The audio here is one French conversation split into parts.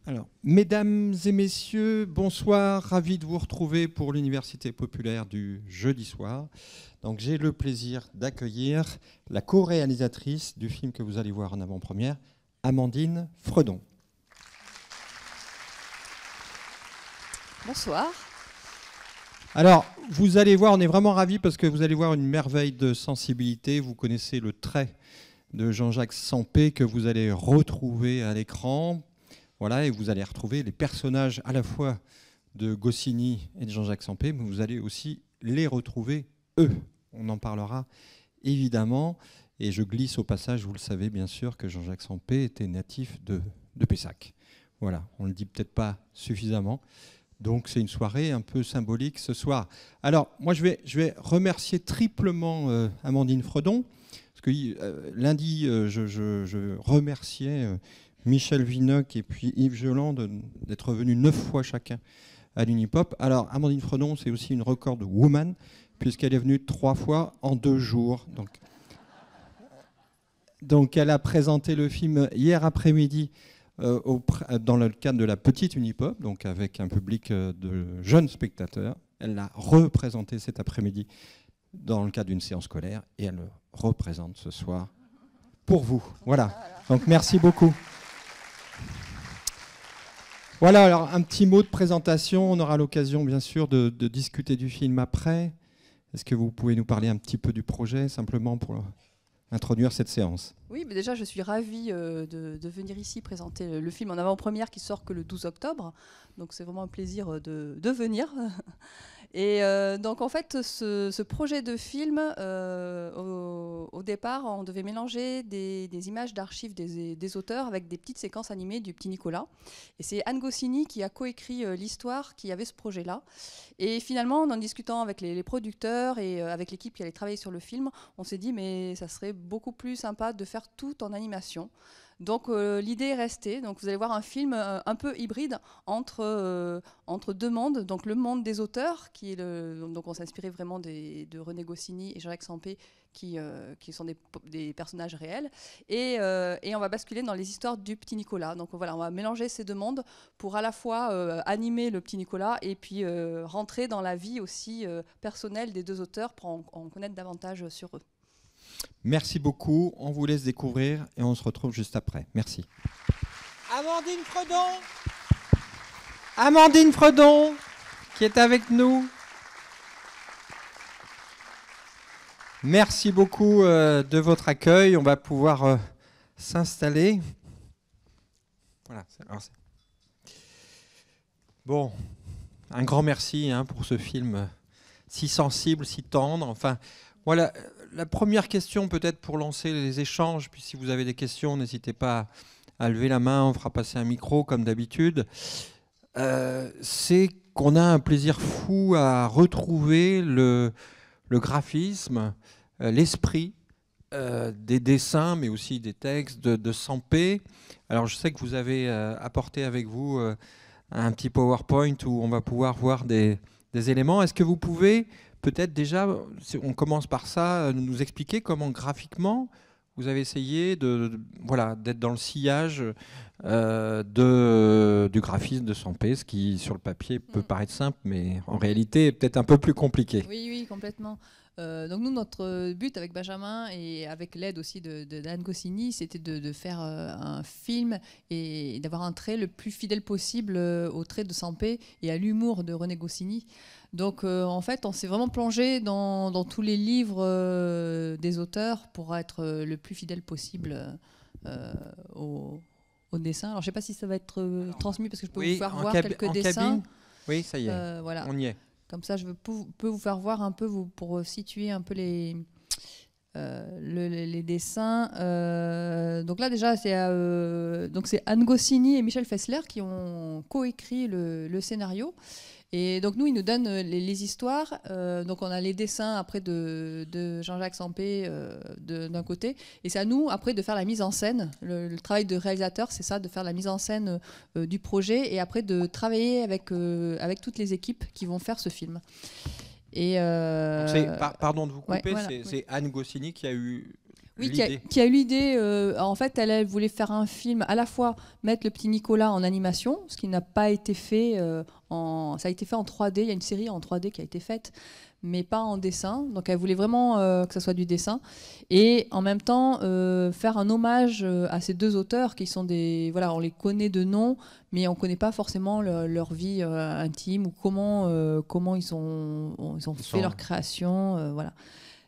Alors, mesdames et messieurs, bonsoir, ravi de vous retrouver pour l'Université populaire du jeudi soir. Donc, j'ai le plaisir d'accueillir la co-réalisatrice du film que vous allez voir en avant-première, Amandine Fredon. Bonsoir. Alors, vous allez voir, on est vraiment ravis parce que vous allez voir une merveille de sensibilité. Vous connaissez le trait de Jean-Jacques Sempé que vous allez retrouver à l'écran. Voilà, et vous allez retrouver les personnages à la fois de Goscinny et de Jean-Jacques Sempé, mais vous allez aussi les retrouver, eux. On en parlera évidemment. Et je glisse au passage, vous le savez bien sûr, que Jean-Jacques Sempé était natif de Pessac. Voilà, on ne le dit peut-être pas suffisamment. Donc c'est une soirée un peu symbolique ce soir. Alors, moi je vais remercier triplement Amandine Fredon, parce que lundi, je remerciais Michel Vinocq et puis Yves Geland d'être venus 9 fois chacun à l'Unipop. Alors, Amandine Fredon, c'est aussi une record woman, puisqu'elle est venue 3 fois en 2 jours. Donc elle a présenté le film hier après-midi dans le cadre de la petite Unipop, donc avec un public de jeunes spectateurs. Elle l'a représenté cet après-midi dans le cadre d'une séance scolaire et elle le représente ce soir pour vous. Voilà. Donc merci beaucoup. Voilà, alors un petit mot de présentation. On aura l'occasion bien sûr de discuter du film après. Est-ce que vous pouvez nous parler un petit peu du projet, simplement pour introduire cette séance? Oui, mais déjà, je suis ravie de venir ici présenter le film en avant-première qui sort que le 12 octobre. Donc, c'est vraiment un plaisir de venir. Et donc, en fait, ce projet de film, au départ, on devait mélanger des images d'archives des auteurs avec des petites séquences animées du Petit Nicolas. Et c'est Anne Goscinny qui a coécrit l'histoire qui avait ce projet-là. Et finalement, en discutant avec les producteurs et avec l'équipe qui allait travailler sur le film, on s'est dit, mais ça serait beaucoup plus sympa de faire tout en animation. Donc l'idée est restée. Donc vous allez voir un film un peu hybride entre deux mondes. Donc le monde des auteurs, donc on s'est inspiré vraiment de René Goscinny et Jean-Jacques Sempé, qui sont des personnages réels. Et on va basculer dans les histoires du Petit Nicolas. Donc voilà, on va mélanger ces deux mondes pour à la fois animer le Petit Nicolas et puis rentrer dans la vie aussi personnelle des deux auteurs pour en connaître davantage sur eux. Merci beaucoup, on vous laisse découvrir et on se retrouve juste après. Merci. Amandine Fredon, qui est avec nous. Merci beaucoup de votre accueil. On va pouvoir s'installer. Voilà. Bon, un grand merci pour ce film si sensible, si tendre. Enfin, voilà. La première question, peut-être pour lancer les échanges, puis si vous avez des questions, n'hésitez pas à lever la main, on fera passer un micro comme d'habitude. C'est qu'on a un plaisir fou à retrouver le graphisme, l'esprit des dessins, mais aussi des textes de Sempé. Alors je sais que vous avez apporté avec vous un petit PowerPoint où on va pouvoir voir des éléments. Est-ce que vous pouvez peut-être déjà, on commence par ça, nous expliquer comment graphiquement vous avez essayé d'être dans le sillage du graphisme de Sempé, ce qui sur le papier peut paraître simple, mais en réalité est peut-être un peu plus compliqué. Oui, complètement. Donc nous, notre but avec Benjamin et avec l'aide aussi d'Anne Goscinny, c'était de faire un film et d'avoir un trait le plus fidèle possible au trait de Sempé et à l'humour de René Goscinny. Donc en fait, on s'est vraiment plongé dans tous les livres des auteurs pour être le plus fidèle possible au dessin. Alors je ne sais pas si ça va être transmis parce que je peux vous faire voir quelques dessins. Cabine. Oui, ça y est, voilà. On y est. Comme ça, je peux vous faire voir un peu pour situer un peu les dessins. Donc là, déjà, c'est Anne Goscinny et Michel Fessler qui ont coécrit le scénario. Et donc nous, ils nous donnent les histoires. Donc on a les dessins après de Jean-Jacques Sempé d'un côté. Et c'est à nous après de faire la mise en scène. Le travail de réalisateur, c'est ça, de faire la mise en scène du projet et après de travailler avec toutes les équipes qui vont faire ce film. Et pardon de vous couper, voilà, c'est Anne Goscinny qui a eu Oui, qui a eu l'idée. En fait, elle voulait faire un film, à la fois mettre le petit Nicolas en animation, ce qui n'a pas été fait. Ça a été fait en 3D. Il y a une série en 3D qui a été faite, mais pas en dessin. Donc, elle voulait vraiment que ça soit du dessin. Et en même temps, faire un hommage à ces deux auteurs qui sont des. Voilà, on les connaît de nom, mais on ne connaît pas forcément leur vie intime ou comment ils ont fait leur création. Voilà.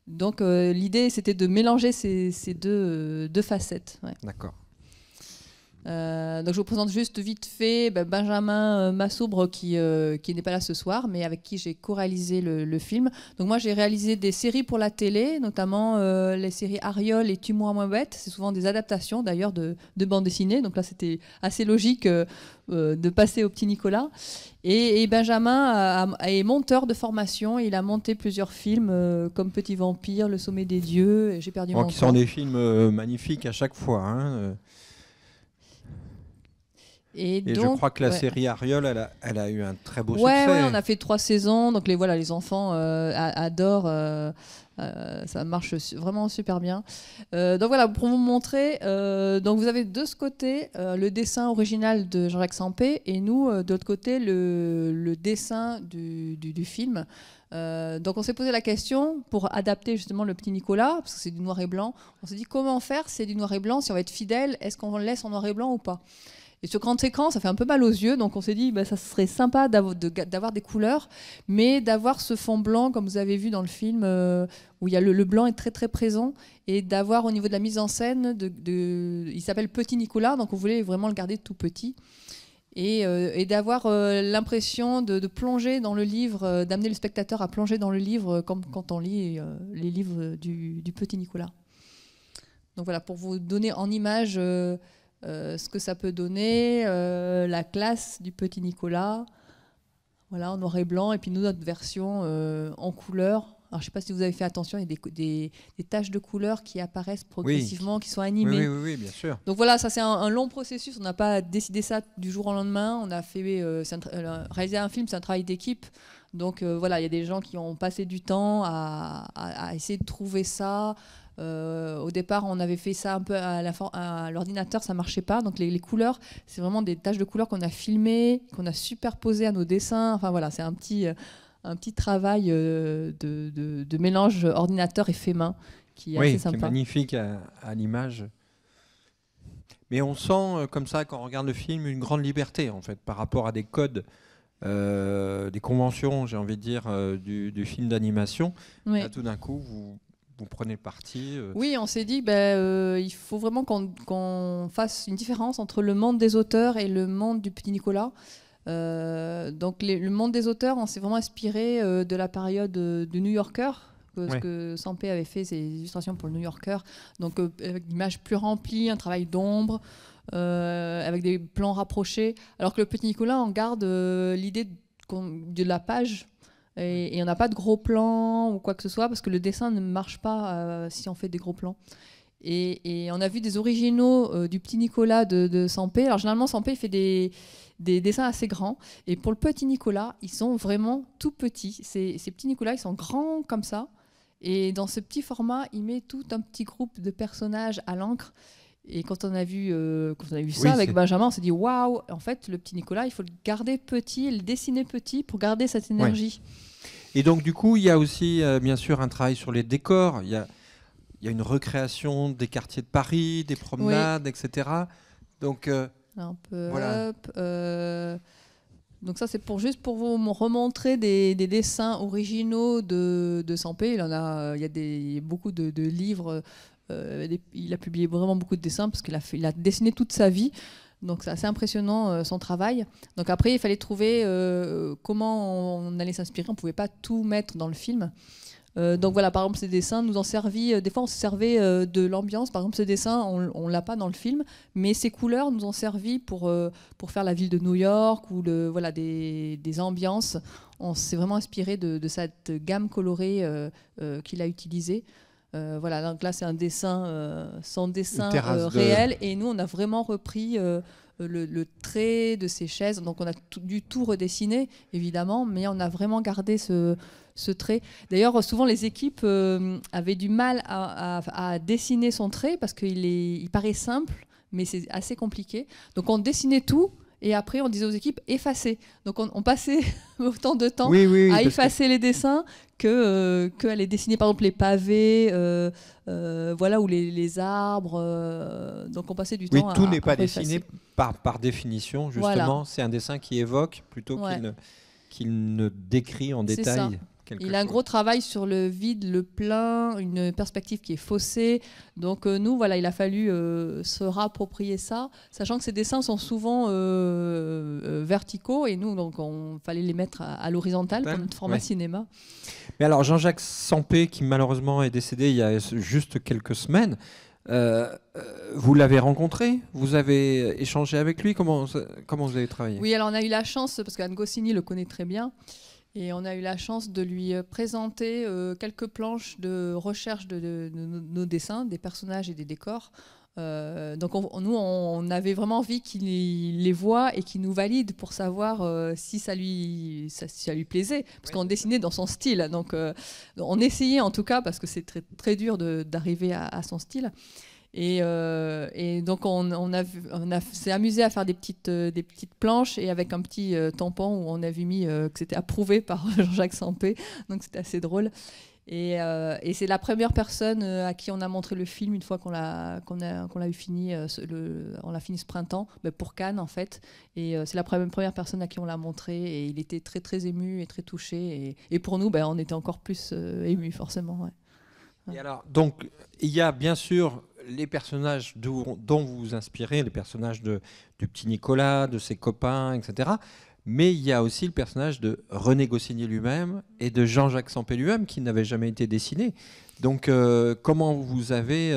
Donc l'idée, c'était de mélanger ces deux facettes. Ouais. D'accord. Donc je vous présente juste vite fait Benjamin Massoubre qui n'est pas là ce soir, mais avec qui j'ai co-réalisé le film. Donc moi j'ai réalisé des séries pour la télé, notamment les séries Ariol et Tue-moi moins bête. C'est souvent des adaptations d'ailleurs de bandes dessinées. Donc là c'était assez logique de passer au petit Nicolas. Et Benjamin est monteur de formation. Il a monté plusieurs films comme Petit Vampire, Le Sommet des Dieux, J'ai perdu mon corps. Qui sont des films magnifiques à chaque fois. Hein. Et donc, je crois que la série Ariol, elle a eu un très beau succès. Ouais, on a fait 3 saisons. Donc les enfants adorent. Ça marche vraiment super bien. Donc voilà, pour vous montrer, donc vous avez de ce côté le dessin original de Jean-Jacques Sampé et nous, de l'autre côté, le dessin du film. Donc on s'est posé la question pour adapter justement le petit Nicolas, parce que c'est du noir et blanc. On s'est dit comment faire, c'est du noir et blanc, si on va être fidèle, est-ce qu'on le laisse en noir et blanc ou pas? Et sur grand écran, ça fait un peu mal aux yeux, donc on s'est dit ça serait sympa d'avoir des couleurs, mais d'avoir ce fond blanc, comme vous avez vu dans le film, où il y a le blanc est très très présent, et d'avoir au niveau de la mise en scène, il s'appelle Petit Nicolas, donc on voulait vraiment le garder tout petit, et d'avoir l'impression de plonger dans le livre, d'amener le spectateur à plonger dans le livre, comme quand on lit les livres du Petit Nicolas. Donc voilà, pour vous donner en image... ce que ça peut donner, la classe du petit Nicolas, voilà, en noir et blanc, et puis nous, notre version en couleur. Alors, je ne sais pas si vous avez fait attention, il y a des taches de couleur qui apparaissent progressivement, qui sont animées. Oui, bien sûr. Donc voilà, ça c'est un long processus, on n'a pas décidé ça du jour au lendemain, on a fait, réaliser un film, c'est un travail d'équipe. Donc voilà, il y a des gens qui ont passé du temps à essayer de trouver ça. Au départ, on avait fait ça un peu à l'ordinateur, ça marchait pas. Donc les couleurs, c'est vraiment des taches de couleurs qu'on a filmées, qu'on a superposées à nos dessins. Enfin voilà, c'est un petit travail de mélange ordinateur et fait main qui est assez sympa. Qui est magnifique à l'image. Mais on sent comme ça, quand on regarde le film, une grande liberté en fait par rapport à des codes. Des conventions, j'ai envie de dire, du film d'animation. Là, tout d'un coup, vous prenez le parti. Oui, on s'est dit, il faut vraiment qu'on fasse une différence entre le monde des auteurs et le monde du petit Nicolas. Donc, le monde des auteurs, on s'est vraiment inspiré de la période du New Yorker. Ce que Sampé avait fait, ses illustrations pour le New Yorker. Donc, avec une image plus remplie, un travail d'ombre. Avec des plans rapprochés, alors que le petit Nicolas, on garde l'idée de la page et on n'a pas de gros plans ou quoi que ce soit parce que le dessin ne marche pas si on fait des gros plans. Et on a vu des originaux du petit Nicolas de Sampé. Alors généralement, Sampé fait des dessins assez grands, et pour le petit Nicolas, ils sont vraiment tout petits. Ces petits Nicolas, ils sont grands comme ça, et dans ce petit format, il met tout un petit groupe de personnages à l'encre. Et quand on a vu ça avec Benjamin, on s'est dit waouh, en fait, le petit Nicolas, il faut le garder petit, le dessiner petit pour garder cette énergie. Et donc, du coup, il y a aussi, bien sûr, un travail sur les décors. Il y a une recréation des quartiers de Paris, des promenades, etc. Donc, un peu voilà. Donc ça, c'est juste pour vous remontrer des dessins originaux de Sampé. Il y a beaucoup de livres. Il a publié vraiment beaucoup de dessins parce qu'il a dessiné toute sa vie. Donc c'est assez impressionnant son travail. Donc après, il fallait trouver comment on allait s'inspirer. On ne pouvait pas tout mettre dans le film. Donc voilà, par exemple, ces dessins nous ont servi. Des fois, on se servait de l'ambiance. Par exemple, ce dessin, on ne l'a pas dans le film, mais ces couleurs nous ont servi pour faire la ville de New York ou des ambiances. On s'est vraiment inspiré de cette gamme colorée qu'il a utilisée. Voilà, donc là c'est un dessin sans dessin réel, et nous on a vraiment repris le trait de ces chaises. Donc on a dû tout redessiner, évidemment, mais on a vraiment gardé ce trait. D'ailleurs, souvent les équipes avaient du mal à dessiner son trait parce qu'il paraît simple, mais c'est assez compliqué. Donc on dessinait tout. Et après, on disait aux équipes, effacez. Donc, on passait autant de temps à effacer les dessins qu'à les dessiner, par exemple, les pavés, voilà, ou les arbres. Donc, on passait du temps à tout n'est pas effacer. dessiné par définition, justement. Voilà. C'est un dessin qui évoque plutôt qu'il ne décrit en détail. Il a un gros travail sur le vide, le plein, une perspective qui est faussée. Donc nous, voilà, il a fallu se réapproprier ça, sachant que ces dessins sont souvent verticaux et nous, donc, fallait les mettre à l'horizontale pour notre format cinéma. Mais alors, Jean-Jacques Sampé, qui malheureusement est décédé il y a juste quelques semaines, vous l'avez rencontré? Vous avez échangé avec lui? Comment vous avez travaillé? Oui, alors on a eu la chance, parce qu'Anne Goscinny le connaît très bien, et on a eu la chance de lui présenter quelques planches de recherche de nos dessins, des personnages et des décors. Donc nous, on avait vraiment envie qu'il les voie et qu'il nous valide pour savoir si ça lui plaisait. Parce qu'on dessinait dans son style. Donc on essayait en tout cas, parce que c'est très, très dur d'arriver à son style. Et donc on s'est amusé à faire des petites planches et avec un petit tampon où on avait mis que c'était approuvé par Jean-Jacques Sampé, donc c'était assez drôle. Et c'est la première personne à qui on a montré le film une fois qu'on l'a eu fini, on l'a fini ce printemps, pour Cannes en fait. Et c'est la première personne à qui on l'a montré et il était très très ému et très touché. Et pour nous, on était encore plus ému forcément. Ouais. Et alors, donc il y a bien sûr les personnages dont vous vous inspirez, les personnages du petit Nicolas, de ses copains, etc. Mais il y a aussi le personnage de René Goscinny lui-même et de Jean-Jacques Sampé lui-même qui n'avait jamais été dessiné. Donc, comment vous avez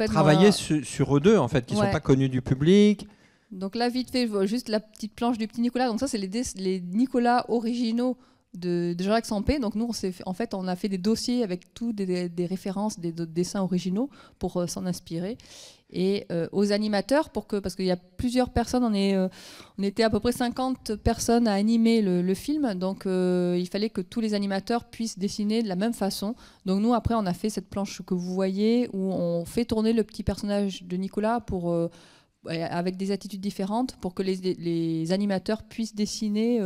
travaillé sur eux deux, en fait, qui ne sont pas connus du public? Donc là, vite fait, juste la petite planche du petit Nicolas. Donc ça, c'est les Nicolas originaux de Jean-Jacques Sampé. Donc nous, on a fait des dossiers avec tout des références, des dessins originaux pour s'en inspirer. Et aux animateurs, parce qu'il y a plusieurs personnes, on était à peu près 50 personnes à animer le film, donc il fallait que tous les animateurs puissent dessiner de la même façon. Donc nous, après, on a fait cette planche que vous voyez, où on fait tourner le petit personnage de Nicolas avec des attitudes différentes pour que les animateurs puissent dessiner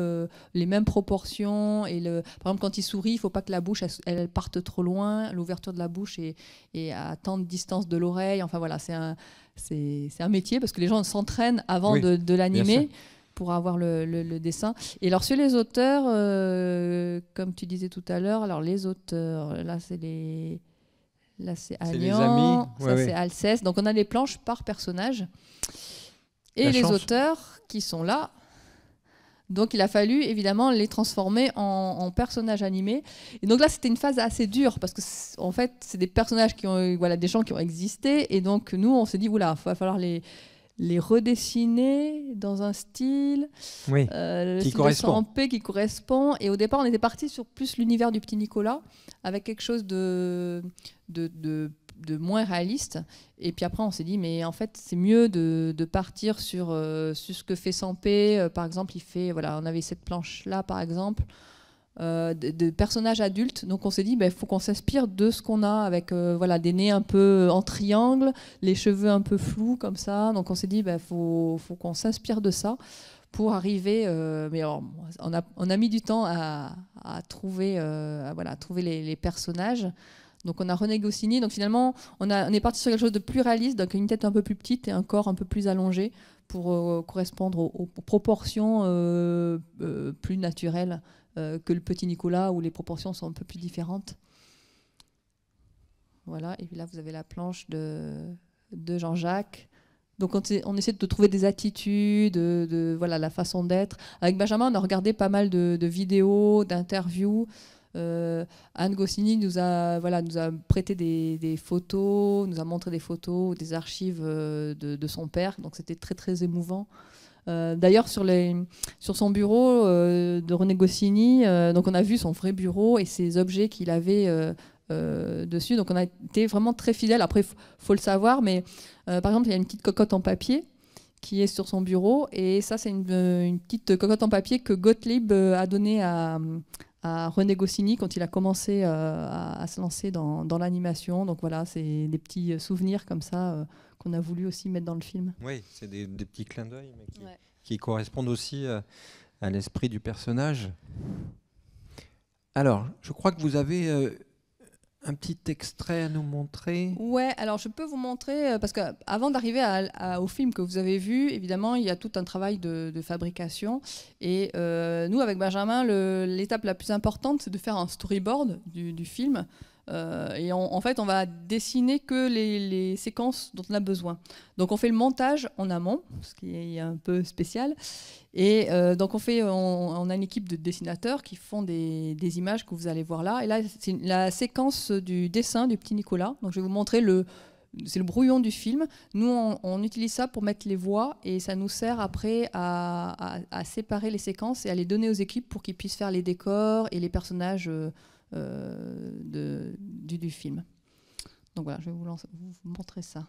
les mêmes proportions. Par exemple, quand il sourit, il ne faut pas que la bouche elle parte trop loin, l'ouverture de la bouche est à tant de distance de l'oreille. Enfin voilà, c'est un métier parce que les gens s'entraînent avant de l'animer pour avoir le dessin. Et alors sur les auteurs, comme tu disais tout à l'heure, alors les auteurs, là c'est Agnan, c'est Alceste. Donc on a des planches par personnage. Et les auteurs qui sont là, donc il a fallu évidemment les transformer en personnages animés. Et donc là c'était une phase assez dure parce que en fait c'est des personnages des gens qui ont existé. Et donc nous on s'est dit, oula, il va falloir les redessiner dans un style qui correspond. Et au départ, on était parti sur plus l'univers du petit Nicolas, avec quelque chose de moins réaliste. Et puis après, on s'est dit, mais en fait, c'est mieux de partir sur ce que fait Sampé. Par exemple, on avait cette planche-là, par exemple, de personnages adultes. Donc on s'est dit, faut qu'on s'inspire de ce qu'on a avec des nez un peu en triangle, les cheveux un peu flous comme ça. Donc on s'est dit, faut qu'on s'inspire de ça pour arriver. Mais alors, on a mis du temps à trouver, trouver les personnages. Donc on a René Goscinny. Donc finalement, on est parti sur quelque chose de plus réaliste, donc une tête un peu plus petite et un corps un peu plus allongé pour correspondre aux proportions plus naturelles que le petit Nicolas, où les proportions sont un peu plus différentes. Voilà, et puis là vous avez la planche de Jean-Jacques. Donc on essaie de trouver des attitudes, la façon d'être. Avec Benjamin, on a regardé pas mal de vidéos, d'interviews. Anne Goscinny nous a prêté des photos, nous a montré des photos, des archives de son père. Donc c'était très très émouvant. D'ailleurs sur son bureau de René Goscinny, donc on a vu son vrai bureau et ses objets qu'il avait dessus. Donc on a été vraiment très fidèles. Après faut le savoir, mais par exemple il y a une petite cocotte en papier qui est sur son bureau. Et ça, c'est une petite cocotte en papier que Gottlieb a donnée à René Goscinny quand il a commencé à se lancer dans l'animation. Donc voilà, c'est des petits souvenirs comme ça qu'on a voulu aussi mettre dans le film. Oui, c'est des petits clins d'œil mais qui correspondent aussi à l'esprit du personnage. Alors, je crois que vous avez un petit extrait à nous montrer. Ouais, alors je peux vous montrer, parce qu'avant d'arriver au film que vous avez vu, évidemment, il y a tout un travail de fabrication. Et nous, avec Benjamin, l'étape la plus importante, c'est de faire un storyboard du film. Et en fait, on va dessiner que les séquences dont on a besoin. Donc on fait le montage en amont, ce qui est un peu spécial. Et donc on a une équipe de dessinateurs qui font des images que vous allez voir là. Et là, c'est la séquence du dessin du petit Nicolas. Donc je vais vous montrer c'est le brouillon du film. Nous, on utilise ça pour mettre les voix et ça nous sert après à séparer les séquences et à les donner aux équipes pour qu'ils puissent faire les décors et les personnages du film. Donc voilà, je vais vous montrer ça.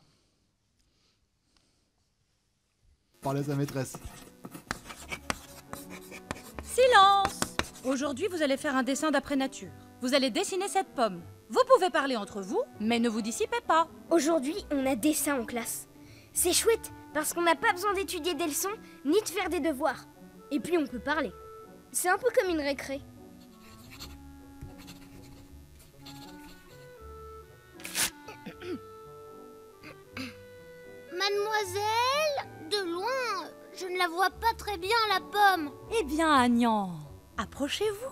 Parlez à sa maîtresse. Silence! Aujourd'hui, vous allez faire un dessin d'après nature. Vous allez dessiner cette pomme. Vous pouvez parler entre vous, mais ne vous dissipez pas. Aujourd'hui, on a dessin en classe. C'est chouette, parce qu'on n'a pas besoin d'étudier des leçons, ni de faire des devoirs. Et puis on peut parler. C'est un peu comme une récré. Mademoiselle, de loin, je ne la vois pas très bien, la pomme. Eh bien, Agnan, approchez-vous.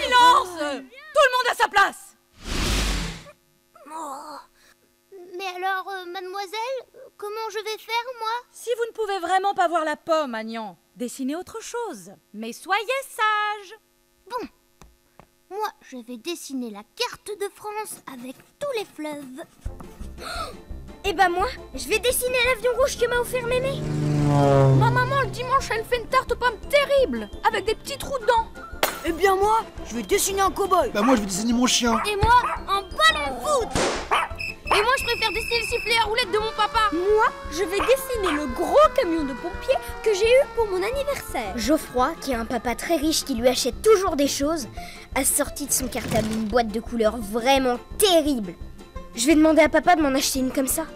Silence! Tout le monde à sa place! Oh. Mais alors, mademoiselle, comment je vais faire, moi? Si vous ne pouvez vraiment pas voir la pomme, Agnan, dessinez autre chose. Mais soyez sage. Bon. Moi, je vais dessiner la carte de France avec tous les fleuves. Et bah moi, je vais dessiner l'avion rouge que m'a offert Mémé. Ma maman, le dimanche, elle fait une tarte aux pommes terrible, avec des petits trous dedans. Eh bien moi, je vais dessiner un cow-boy. Bah moi je vais dessiner mon chien. Et moi, un ballon de foot. Et moi, je préfère dessiner le sifflet à roulette de mon papa. Moi, je vais dessiner le gros camion de pompiers que j'ai eu pour mon anniversaire. Geoffroy, qui a un papa très riche qui lui achète toujours des choses, a sorti de son cartable une boîte de couleurs vraiment terrible. Je vais demander à papa de m'en acheter une comme ça.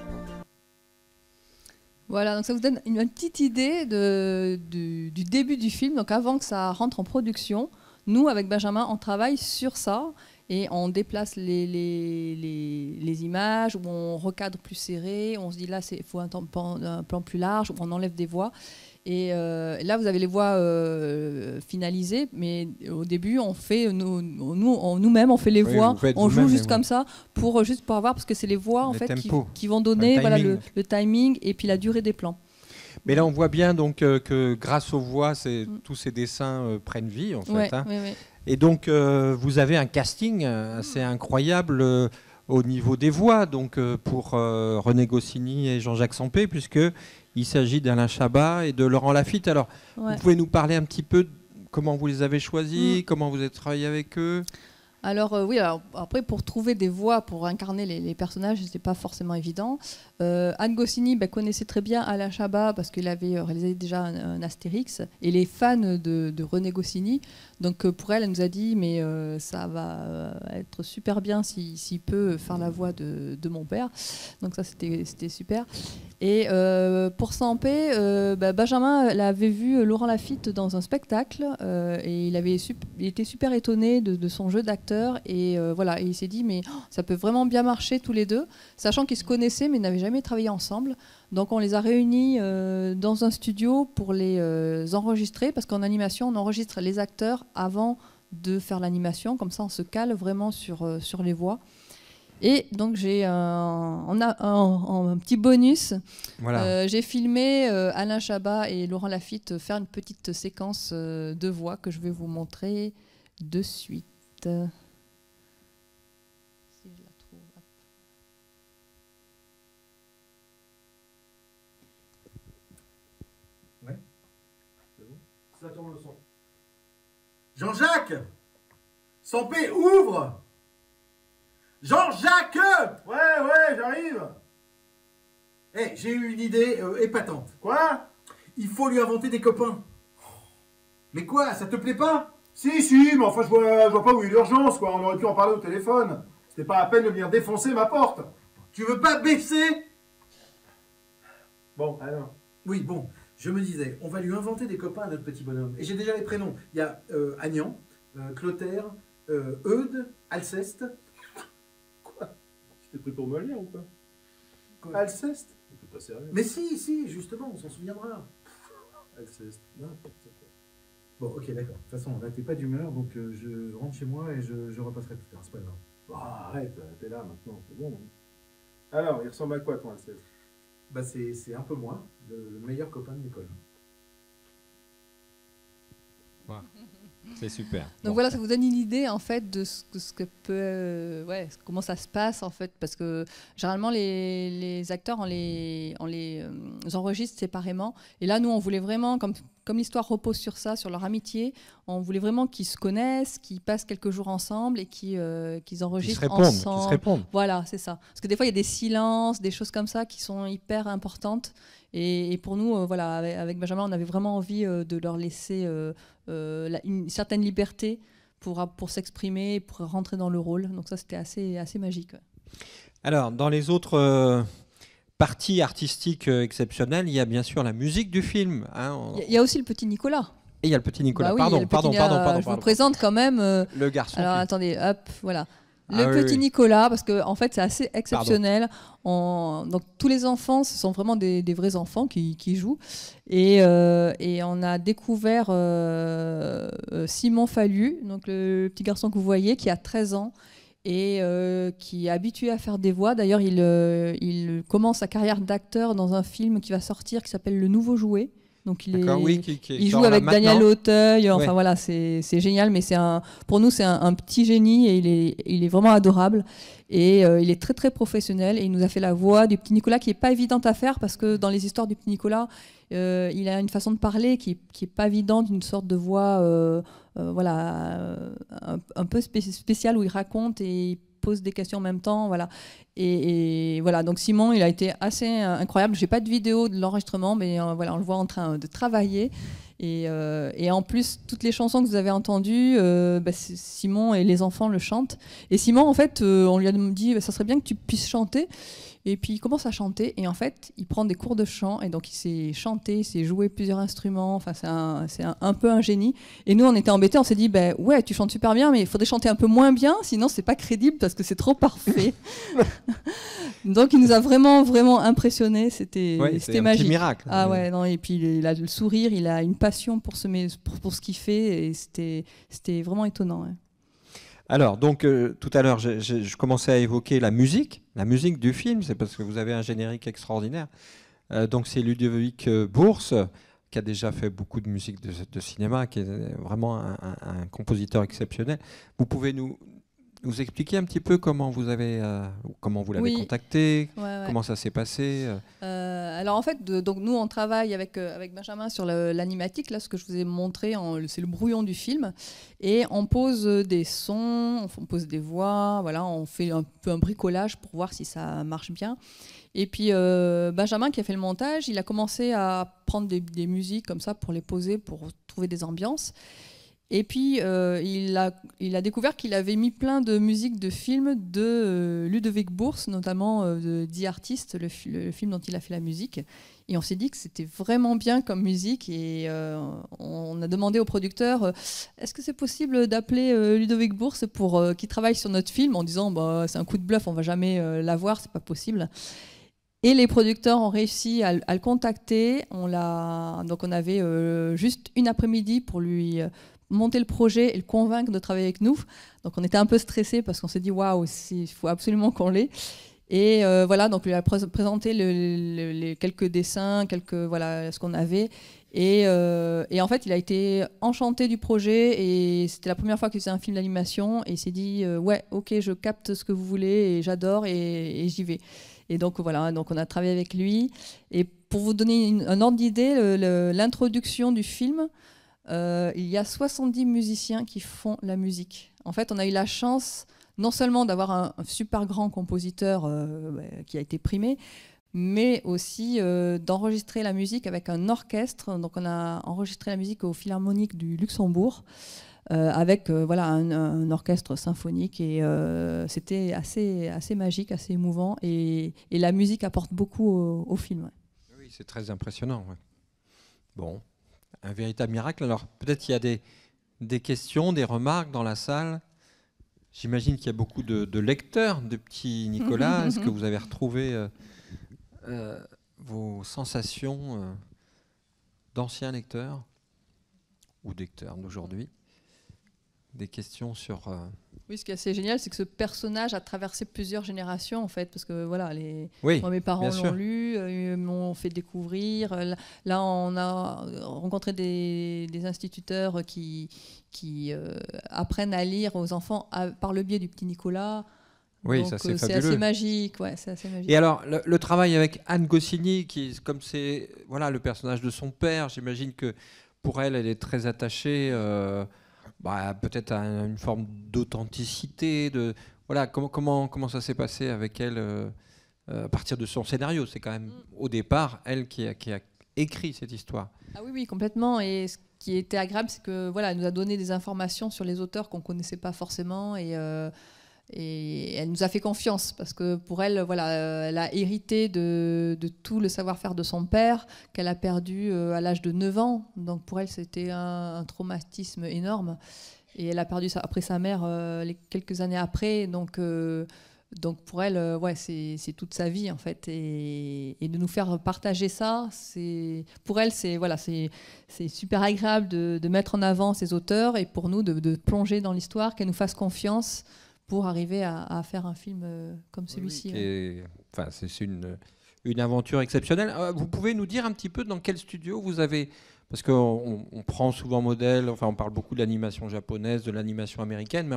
Voilà, donc ça vous donne une petite idée du début du film. Donc avant que ça rentre en production, nous, avec Benjamin, on travaille sur ça et on déplace les images, où on recadre plus serré, on se dit là, il faut un plan plus large, où on enlève des voix. Et là, vous avez les voix finalisées, mais au début, on fait nous-mêmes, on fait les voix, on joue juste comme ça pour avoir, parce que c'est les voix en fait qui vont donner le timing et puis la durée des plans. Mais là, on voit bien donc que grâce aux voix, tous ces dessins prennent vie en fait. Ouais, hein. ouais. Et donc, vous avez un casting assez incroyable au niveau des voix, donc pour René Goscinny et Jean-Jacques Sempé, puisque il s'agit d'Alain Chabat et de Laurent Lafitte. Alors, vous pouvez nous parler un petit peu de comment vous les avez choisis, comment vous avez travaillé avec eux? Alors oui, alors, après pour trouver des voix pour incarner les personnages, c'était pas forcément évident. Anne Goscinny connaissait très bien Alain Chabat parce qu'il avait réalisé déjà un Astérix et les fans de René Goscinny. Donc pour elle nous a dit mais ça va être super bien s'il peut faire la voix de mon père. Donc ça c'était super. Et pour Sempé, Benjamin l'avait vu Laurent Lafitte dans un spectacle et il était super étonné de son jeu d'acteur. Et voilà, et il s'est dit mais ça peut vraiment bien marcher tous les deux, sachant qu'ils se connaissaient mais n'avaient jamais travaillé ensemble. Donc on les a réunis dans un studio pour les enregistrer, parce qu'en animation on enregistre les acteurs avant de faire l'animation, comme ça on se cale vraiment sur les voix. Et donc on a un petit bonus. Voilà. J'ai filmé Alain Chabat et Laurent Lafitte faire une petite séquence de voix que je vais vous montrer de suite. Si je la trouve. Ouais. C'est bon. Ça tourne le son. Jean-Jacques, Sempé, ouvre. Jean-Jacques! Ouais, j'arrive. Eh, j'ai eu une idée épatante. Quoi? Il faut lui inventer des copains. Mais quoi, ça te plaît pas? Si, mais enfin, je vois pas où est l'urgence, quoi. On aurait pu en parler au téléphone. C'était pas à peine de venir défoncer ma porte. Tu veux pas baisser? Bon, alors. Oui, bon, je me disais, on va lui inventer des copains à notre petit bonhomme. Et j'ai déjà les prénoms. Il y a Agnan, Clotaire, Eudes, Alceste. Quoi? Tu t'es pris pour Molière ou pas? Quoi? Alceste? C'est pas sérieux. Mais si, justement, on s'en souviendra. Alceste, n'importe quoi. Bon, ok, d'accord. De toute façon, là, t'es pas d'humeur, donc je rentre chez moi et je repasserai plus tard, c'est pas grave. Oh, arrête, t'es là maintenant, c'est bon. Alors, il ressemble à quoi, ton Alceste? Bah, c'est un peu moi, le meilleur copain de l'école. Wow. C'est super. Donc voilà, ça vous donne une idée en fait de ce que peut, comment ça se passe en fait, parce que généralement les acteurs on les enregistre séparément, et là nous on voulait vraiment, comme l'histoire repose sur ça, sur leur amitié, on voulait vraiment qu'ils se connaissent, qu'ils passent quelques jours ensemble et qu'ils enregistrent ensemble. Qu'ils se répondent. Voilà, c'est ça. Parce que des fois il y a des silences, des choses comme ça qui sont hyper importantes. Et pour nous, voilà, avec Benjamin, on avait vraiment envie de leur laisser une certaine liberté pour s'exprimer, pour rentrer dans le rôle. Donc ça, c'était assez magique. Ouais. Alors, dans les autres parties artistiques exceptionnelles, il y a bien sûr la musique du film. Hein, il y a aussi le petit Nicolas. Et il y a le petit Nicolas. Bah oui, pardon. Je vous présente quand même. Le garçon. Alors, attendez, hop, voilà. Le Nicolas, parce que en fait c'est assez exceptionnel. Donc tous les enfants, ce sont vraiment des vrais enfants qui jouent. Et on a découvert Simon Fallu, donc le petit garçon que vous voyez, qui a 13 ans et qui est habitué à faire des voix. D'ailleurs, il commence sa carrière d'acteur dans un film qui va sortir qui s'appelle Le Nouveau Jouet. Donc il joue avec Daniel Auteuil, enfin voilà, c'est génial, mais pour nous c'est un petit génie et il est vraiment adorable et il est très très professionnel et il nous a fait la voix du petit Nicolas qui est pas évidente à faire parce que dans les histoires du petit Nicolas, il a une façon de parler qui est pas évidente, une sorte de voix un peu spéciale où il raconte et il pose des questions en même temps, voilà. Et voilà, donc Simon, il a été assez incroyable. J'ai pas de vidéo de l'enregistrement, mais voilà, on le voit en train de travailler. Et en plus, toutes les chansons que vous avez entendues, Simon et les enfants le chantent. Et Simon, en fait, on lui a dit, ça serait bien que tu puisses chanter. Et puis il commence à chanter et en fait il prend des cours de chant et donc il sait chanter, il sait jouer plusieurs instruments, enfin c'est un peu un génie. Et nous on était embêtés, on s'est dit ouais tu chantes super bien mais il faudrait chanter un peu moins bien sinon c'est pas crédible parce que c'est trop parfait. Donc il nous a vraiment impressionnés, c'était magique. Un petit miracle. Ah ouais, non, et puis il a le sourire, il a une passion pour ce qu'il fait et c'était vraiment étonnant. Ouais. Alors, donc, tout à l'heure, je commençais à évoquer la musique du film, c'est parce que vous avez un générique extraordinaire. Donc, c'est Ludovic Bourse, qui a déjà fait beaucoup de musique de cinéma, qui est vraiment un compositeur exceptionnel. Vous pouvez nous expliquer un petit peu comment vous l'avez contacté, comment ça s'est passé Alors en fait, donc nous on travaille avec Benjamin sur l'animatique, là ce que je vous ai montré, c'est le brouillon du film, et on pose des sons, on pose des voix, voilà, on fait un peu un bricolage pour voir si ça marche bien. Et puis Benjamin qui a fait le montage, il a commencé à prendre des musiques comme ça pour les poser, pour trouver des ambiances. Et puis, il a découvert qu'il avait mis plein de musiques de films de Ludovic Bourse, notamment de The Artist, le film dont il a fait la musique. Et on s'est dit que c'était vraiment bien comme musique. Et on a demandé au producteur, est-ce que c'est possible d'appeler Ludovic Bourse pour qu'il travaille sur notre film, en disant c'est un coup de bluff, on ne va jamais l'avoir, c'est pas possible. Et les producteurs ont réussi à le contacter. Donc on avait juste une après-midi pour lui monter le projet et le convaincre de travailler avec nous. Donc on était un peu stressés parce qu'on s'est dit waouh, il faut absolument qu'on l'ait. Et voilà, donc lui a présenté les quelques dessins, ce qu'on avait. Et en fait, il a été enchanté du projet et c'était la première fois qu'il faisait un film d'animation et il s'est dit ouais, ok, je capte ce que vous voulez et j'adore et j'y vais. Et donc voilà, donc on a travaillé avec lui. Et pour vous donner un ordre d'idée, l'introduction du film, il y a 70 musiciens qui font la musique. En fait, on a eu la chance non seulement d'avoir un super grand compositeur qui a été primé, mais aussi d'enregistrer la musique avec un orchestre. Donc on a enregistré la musique au Philharmonique du Luxembourg avec un orchestre symphonique, et c'était assez magique, assez émouvant, et la musique apporte beaucoup au film. Ouais. Oui, c'est très impressionnant. Ouais. Bon, un véritable miracle. Alors peut-être qu'il y a des questions, des remarques dans la salle. J'imagine qu'il y a beaucoup de lecteurs de Petit Nicolas. Est-ce que vous avez retrouvé vos sensations d'anciens lecteurs ou lecteurs d'aujourd'hui? Des questions sur... Oui, ce qui est assez génial, c'est que ce personnage a traversé plusieurs générations, en fait, parce que voilà, moi, mes parents l'ont lu, m'ont fait découvrir. Là, on a rencontré des instituteurs qui apprennent à lire aux enfants par le biais du Petit Nicolas. Oui, donc, ça c'est fabuleux. assez magique. Ouais, c'est assez magique. Et alors, le travail avec Anne Goscinny, comme c'est le personnage de son père, j'imagine que pour elle est très attachée... peut-être à une forme d'authenticité. Comment ça s'est passé avec elle à partir de son scénario? C'est quand même au départ elle qui a écrit cette histoire. Ah oui, complètement. Et ce qui était agréable, c'est que elle nous a donné des informations sur les auteurs qu'on connaissait pas forcément, et elle nous a fait confiance, parce que pour elle, elle a hérité de tout le savoir-faire de son père, qu'elle a perdu à l'âge de 9 ans. Donc pour elle, c'était un traumatisme énorme. Et elle a perdu ça après sa mère quelques années après. Donc pour elle, c'est toute sa vie, en fait. Et de nous faire partager ça, pour elle, c'est super agréable de mettre en avant ces auteurs, et pour nous de plonger dans l'histoire, qu'elle nous fasse confiance pour arriver à faire un film comme celui-ci. C'est une aventure exceptionnelle. Vous pouvez nous dire un petit peu dans quel studio vous avez... Parce qu'on prend souvent modèle, on parle beaucoup de l'animation japonaise, de l'animation américaine, mais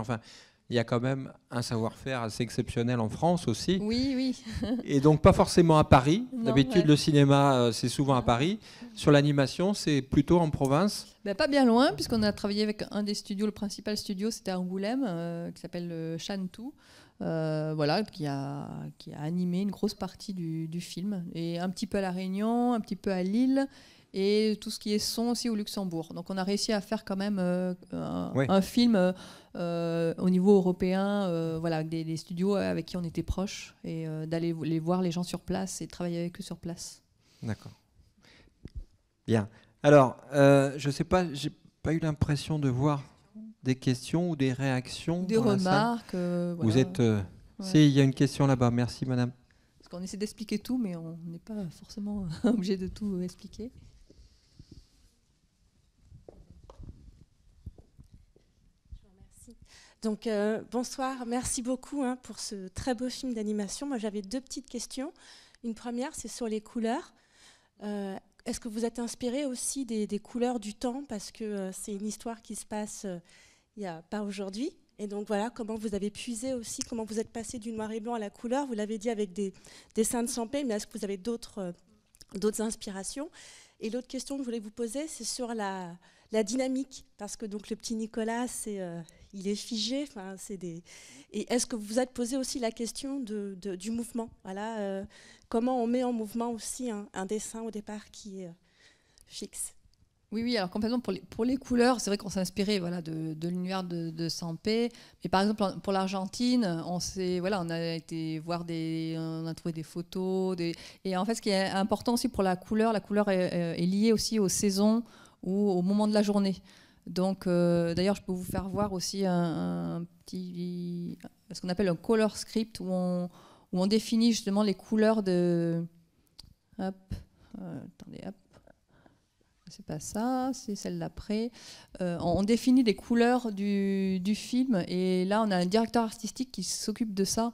il y a quand même un savoir-faire assez exceptionnel en France aussi. Oui. Et donc pas forcément à Paris. D'habitude, le cinéma, c'est souvent à Paris. Sur l'animation, c'est plutôt en province. Pas bien loin, puisqu'on a travaillé avec un des studios, le principal studio, c'était à Angoulême, qui s'appelle Shantou, qui a animé une grosse partie du film. Et un petit peu à La Réunion, un petit peu à Lille, et tout ce qui est son aussi au Luxembourg. Donc on a réussi à faire quand même un film au niveau européen, avec des studios avec qui on était proches, et d'aller les voir les gens sur place et travailler avec eux sur place. D'accord. Bien. Alors, je ne sais pas, j'ai pas eu l'impression de voir des questions ou des réactions. Des remarques. Vous êtes... il y a une question là-bas. Merci, madame. Parce qu'on essaie d'expliquer tout, mais on n'est pas forcément obligé de tout expliquer. Donc bonsoir, merci beaucoup pour ce très beau film d'animation. Moi j'avais 2 petites questions. Une première, c'est sur les couleurs. Est-ce que vous êtes inspiré aussi des couleurs du temps, parce que c'est une histoire qui se passe pas aujourd'hui. Et donc voilà, comment vous avez puisé aussi, comment vous êtes passé du noir et blanc à la couleur. Vous l'avez dit avec des dessins de Sampé, mais est-ce que vous avez d'autres inspirations? Et l'autre question que je voulais vous poser, c'est sur la dynamique, parce que donc le Petit Nicolas, il est figé. Et est-ce que vous vous êtes posé aussi la question du mouvement? Comment on met en mouvement aussi un dessin au départ qui est fixe? Oui, alors complètement. Pour les couleurs, c'est vrai qu'on s'est inspiré de l'univers de Sampé. Mais par exemple, pour l'Argentine, on a été voir on a trouvé des photos. Et en fait, ce qui est important aussi pour la couleur est liée aussi aux saisons ou au moment de la journée. Donc, d'ailleurs, je peux vous faire voir aussi un petit, ce qu'on appelle un color script, où on définit justement les couleurs de... attendez, hop. C'est pas ça, c'est celle d'après. On définit les couleurs du film, et là, on a un directeur artistique qui s'occupe de ça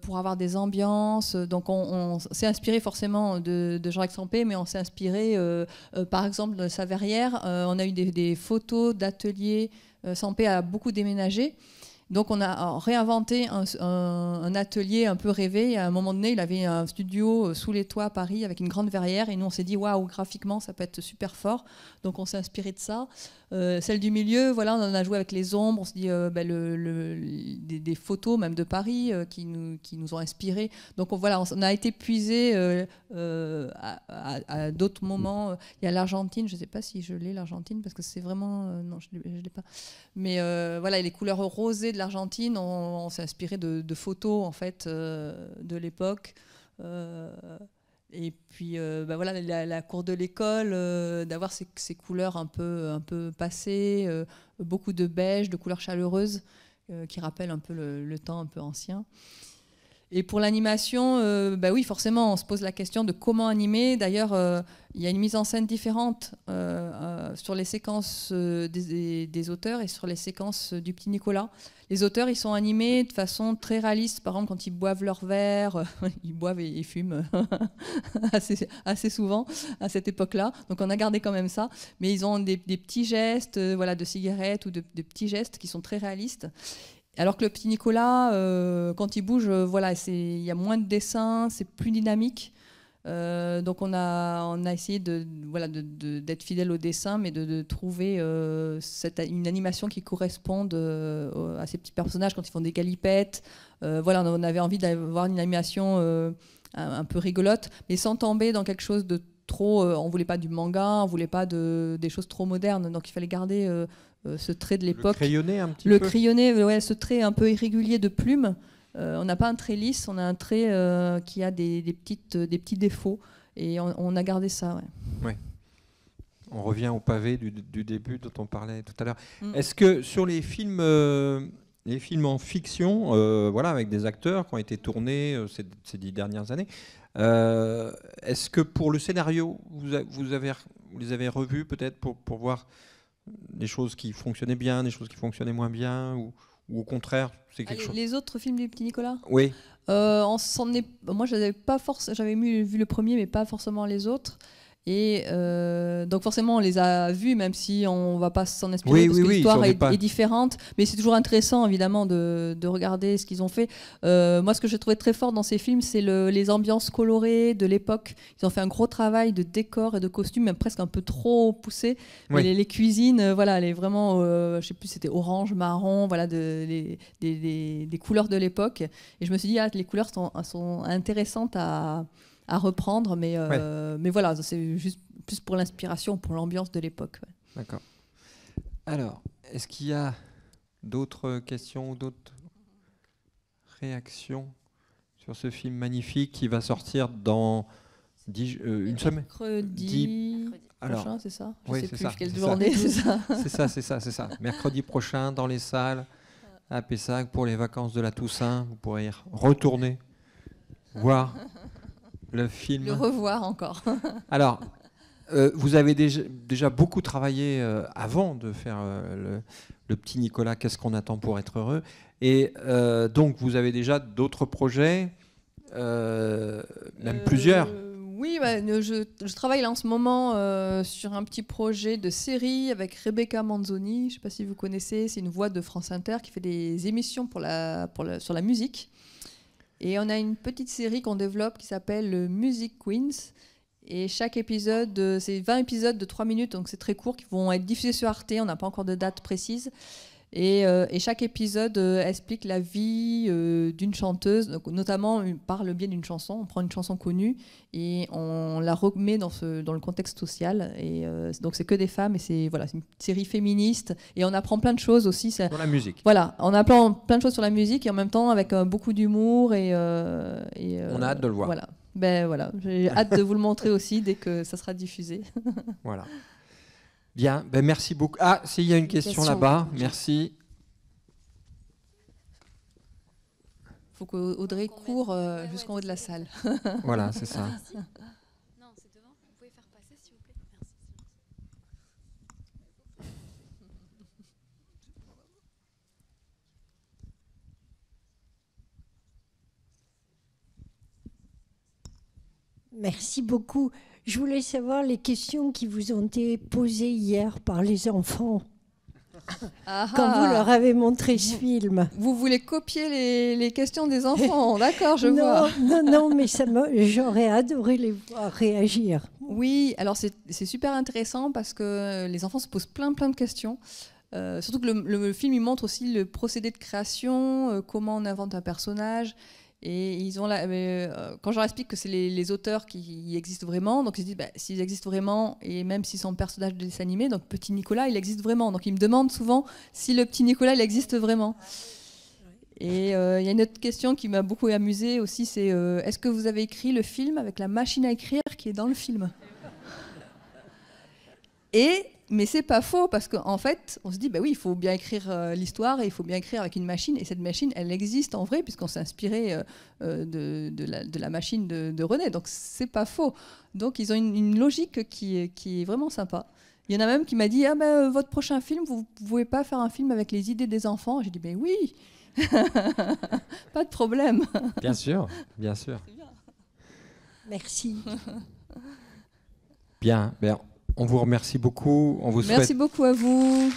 pour avoir des ambiances. Donc, on s'est inspiré forcément de Jean-Jacques Sampé, mais on s'est inspiré, par exemple, de sa verrière. On a eu des photos d'ateliers. Sampé a beaucoup déménagé. Donc on a réinventé un atelier un peu rêvé. À un moment donné, il avait un studio sous les toits à Paris avec une grande verrière. Et nous, on s'est dit, waouh, graphiquement, ça peut être super fort. Donc on s'est inspiré de ça. Celle du milieu, voilà, on en a joué avec les ombres. On s'est dit des photos même de Paris qui nous ont inspirés. Donc voilà, on a été puisé à d'autres moments. Il y a l'Argentine, je ne sais pas si je l'ai, l'Argentine, parce que c'est vraiment... non, je ne l'ai pas. Mais voilà, les couleurs rosées de l'Argentine, on s'est inspiré de photos en fait, de l'époque. Et puis voilà, la cour de l'école, d'avoir ces couleurs un peu passées, beaucoup de beige, de couleurs chaleureuses qui rappellent un peu le temps un peu ancien. Et pour l'animation, oui, forcément, on se pose la question de comment animer. D'ailleurs, il y a une mise en scène différente sur les séquences des auteurs et sur les séquences du petit Nicolas. Les auteurs, ils sont animés de façon très réaliste. Par exemple, quand ils boivent leur verre, ils boivent et fument assez souvent à cette époque-là. Donc on a gardé quand même ça. Mais ils ont des petits gestes voilà, de cigarettes ou de petits gestes qui sont très réalistes. Alors que le petit Nicolas, quand il bouge, voilà, il y a moins de dessins, c'est plus dynamique. Donc on a essayé d'être fidèle au dessin, mais de trouver une animation qui corresponde à ces petits personnages quand ils font des galipettes. Voilà, on avait envie d'avoir une animation un peu rigolote, mais sans tomber dans quelque chose de trop... on ne voulait pas du manga, on ne voulait pas des choses trop modernes. Donc il fallait garder... ce trait de l'époque. Le crayonné un petit peu. Le crayonné, ouais, ce trait un peu irrégulier de plume. On n'a pas un trait lisse, on a un trait qui a des petits défauts. Et on a gardé ça. Ouais. Ouais. On revient au pavé du début dont on parlait tout à l'heure. Est-ce que sur les films en fiction, voilà, avec des acteurs qui ont été tournés ces 10 dernières années, est-ce que pour le scénario, vous les avez revus peut-être pour voir des choses qui fonctionnaient bien, des choses qui fonctionnaient moins bien, ou au contraire, c'est quelque chose... Les autres films du petit Nicolas ? Oui. Moi, j'avais vu le premier, mais pas forcément les autres. Et donc forcément on les a vus, même si on ne va pas s'en inspirer, parce que l'histoire est différente, mais c'est toujours intéressant évidemment de regarder ce qu'ils ont fait. Moi, ce que j'ai trouvé très fort dans ces films, c'est les ambiances colorées de l'époque. Ils ont fait un gros travail de décor et de costumes, même presque un peu trop poussé. Oui. Les cuisines, voilà, elle est vraiment, je sais plus, c'était orange, marron, voilà, des couleurs de l'époque. Et je me suis dit, les couleurs sont intéressantes à reprendre, mais voilà, c'est juste plus pour l'inspiration, pour l'ambiance de l'époque. Ouais. D'accord. Alors, est-ce qu'il y a d'autres questions ou d'autres réactions sur ce film magnifique qui va sortir dans une semaine ? Mercredi prochain, c'est ça ? Je sais plus quelle journée, c'est ça. Mercredi prochain, dans les salles, à Pessac, pour les vacances de la Toussaint. Vous pourrez y retourner, voir le film. Le revoir encore. Alors, vous avez déjà beaucoup travaillé avant de faire le petit Nicolas, qu'est-ce qu'on attend pour être heureux ? Et donc, vous avez déjà d'autres projets, même plusieurs. Oui, je travaille là en ce moment sur un petit projet de série avec Rebecca Manzoni. Je ne sais pas si vous connaissez, c'est une voix de France Inter qui fait des émissions sur la musique. Et on a une petite série qu'on développe qui s'appelle Music Queens. Et chaque épisode, c'est 20 épisodes de 3 minutes, donc c'est très court, qui vont être diffusés sur Arte. On n'a pas encore de date précise. Et chaque épisode explique la vie d'une chanteuse, donc, notamment par le biais d'une chanson. On prend une chanson connue et on la remet dans le contexte social. Et donc c'est que des femmes, et c'est une série féministe. Et on apprend plein de choses aussi. Sur la musique. Voilà, on apprend plein de choses sur la musique, et en même temps avec beaucoup d'humour. On a hâte de le voir. Voilà. Voilà, j'ai hâte de vous le montrer aussi dès que ça sera diffusé. Voilà. Bien, merci beaucoup. Ah, s'il y a une question là-bas, merci. Il faut qu'Audrey court jusqu'en haut de la salle. Voilà, c'est ça. Non, c'est devant. Vous pouvez faire passer, s'il vous plaît. Merci. Merci beaucoup. Je voulais savoir les questions qui vous ont été posées hier par les enfants. quand vous leur avez montré ce film. Vous voulez copier les questions des enfants, d'accord, je vois. Non, mais j'aurais adoré les voir réagir. Oui, alors c'est super intéressant parce que les enfants se posent plein de questions. Surtout que le film, il montre aussi le procédé de création, comment on invente un personnage. Et ils ont quand je leur explique que c'est les auteurs qui existent vraiment, donc ils se disent s'ils existent vraiment, et même s'ils sont personnages de dessin animé, donc Petit Nicolas, il existe vraiment. Donc ils me demandent souvent si le Petit Nicolas, il existe vraiment. Et il y a une autre question qui m'a beaucoup amusée aussi, c'est est-ce que vous avez écrit le film avec la machine à écrire qui est dans le film ? Mais c'est pas faux, parce qu'en fait, on se dit, oui, il faut bien écrire l'histoire, et il faut bien écrire avec une machine, et cette machine, elle existe en vrai, puisqu'on s'est inspiré de la machine de René, donc c'est pas faux. Donc ils ont une logique qui est vraiment sympa. Il y en a même qui m'a dit, votre prochain film, vous pouvez pas faire un film avec les idées des enfants ? J'ai dit, oui, pas de problème. Bien sûr, bien sûr. Merci. Bien, on vous remercie beaucoup. On vous souhaite... Merci beaucoup à vous.